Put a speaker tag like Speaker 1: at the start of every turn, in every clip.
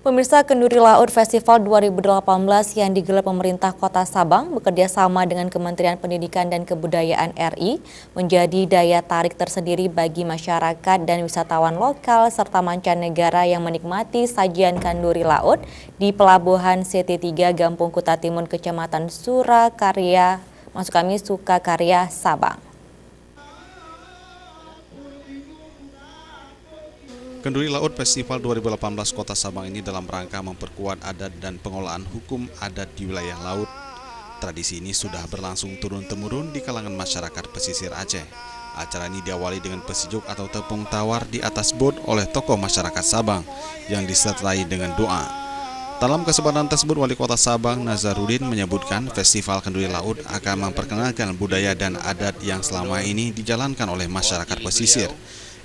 Speaker 1: Pemirsa, Kenduri Laut Festival 2018 yang digelar pemerintah Kota Sabang bekerja sama dengan Kementerian Pendidikan dan Kebudayaan RI menjadi daya tarik tersendiri bagi masyarakat dan wisatawan lokal serta mancanegara yang menikmati sajian kenduri laut di Pelabuhan CT3 Gampung Kuta Timun, Kecamatan Sukakarya, Sabang.
Speaker 2: Kenduri Laut Festival 2018 Kota Sabang ini dalam rangka memperkuat adat dan pengolahan hukum adat di wilayah laut. Tradisi ini sudah berlangsung turun-temurun di kalangan masyarakat pesisir Aceh. Acara ini diawali dengan pesijuk atau tepung tawar di atas bot oleh tokoh masyarakat Sabang yang disertai dengan doa. Dalam kesempatan tersebut, Wali Kota Sabang Nazarudin menyebutkan Festival Kenduri Laut akan memperkenalkan budaya dan adat yang selama ini dijalankan oleh masyarakat pesisir.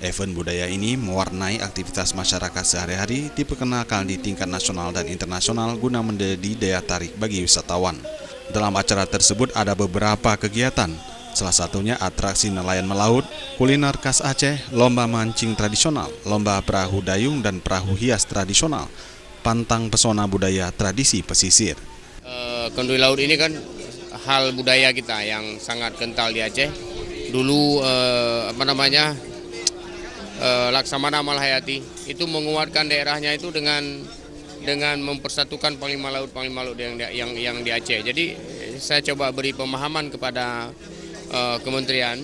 Speaker 2: Event budaya ini mewarnai aktivitas masyarakat sehari-hari, diperkenalkan di tingkat nasional dan internasional guna menjadi daya tarik bagi wisatawan. Dalam acara tersebut ada beberapa kegiatan, salah satunya atraksi nelayan melaut, kuliner khas Aceh, lomba mancing tradisional, lomba perahu dayung dan perahu hias tradisional, pantang pesona budaya tradisi pesisir.
Speaker 3: Kenduri laut ini kan hal budaya kita yang sangat kental di Aceh. Dulu Laksamana Malhayati itu menguatkan daerahnya itu dengan mempersatukan panglima laut yang di Aceh. Jadi saya coba beri pemahaman kepada kementerian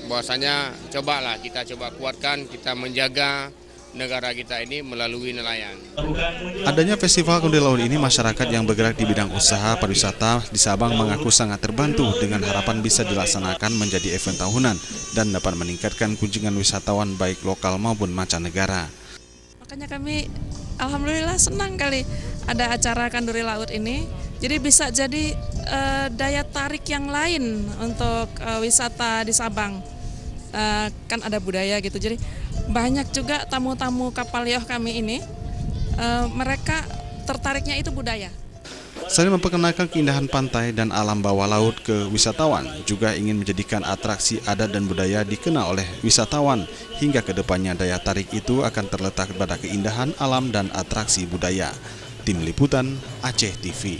Speaker 3: bahwasanya cobalah kita kuatkan, kita menjaga negara kita ini melalui nelayan.
Speaker 2: Adanya Festival Kenduri Laut ini, masyarakat yang bergerak di bidang usaha pariwisata di Sabang mengaku sangat terbantu dengan harapan bisa dilaksanakan menjadi event tahunan dan dapat meningkatkan kunjungan wisatawan baik lokal maupun mancanegara.
Speaker 4: Makanya kami alhamdulillah senang kali ada acara Kenduri Laut ini. Jadi bisa jadi daya tarik yang lain untuk wisata di Sabang. Kan ada budaya gitu, jadi banyak juga tamu-tamu kapal yoh kami ini, mereka tertariknya itu budaya.
Speaker 2: Selain memperkenalkan keindahan pantai dan alam bawah laut ke wisatawan, juga ingin menjadikan atraksi adat dan budaya dikenal oleh wisatawan, hingga kedepannya daya tarik itu akan terletak pada keindahan alam dan atraksi budaya. Tim Liputan Aceh TV.